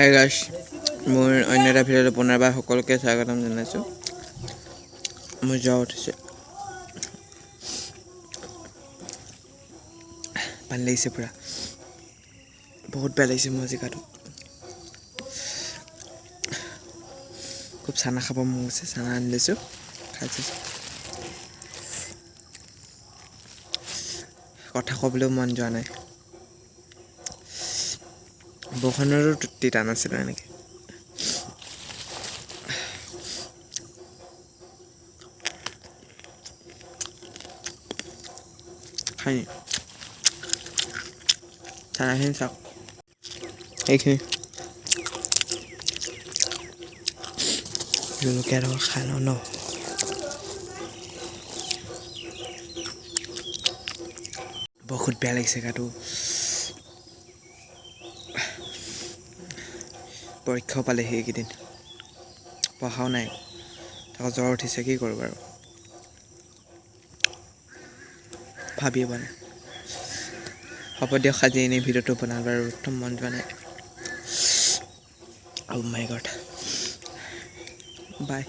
Hi guys, মোৰ অন্য এটা ভিডিঅ'লৈ পুনৰবাৰ সকলোকে স্বাগতম জনাইছোঁ। মোৰ জ্বৰ উঠিছে, পানী লাগিছে পূৰা, বহুত বেয়া লাগিছে মোৰ আজি গাটো। খুব চানা খাব মন গৈছে, চানা আনি লৈছোঁ, খাই চাইছোঁ। কথা ক'বলৈও মন যোৱা নাই, বৰষুণৰো তিতা নাছিলোঁ এনেকৈ। খাই চানাখিনি চাওক, এইখিনি জলকীয়া লগত খাই লওঁ ন। বহুত বেয়া লাগিছে গাটো, পৰীক্ষাও পালেহি এইকেইদিন, পঢ়াও নাই, আকৌ জ্বৰ উঠিছে, কি কৰোঁ বাৰু ভাবিয়ে পোৱা নাই। হ'ব দিয়ক, আজি এনেই ভিডিঅ'টো বনালোঁ বাৰু, একদম মন যোৱা নাই। Oh my god, bye.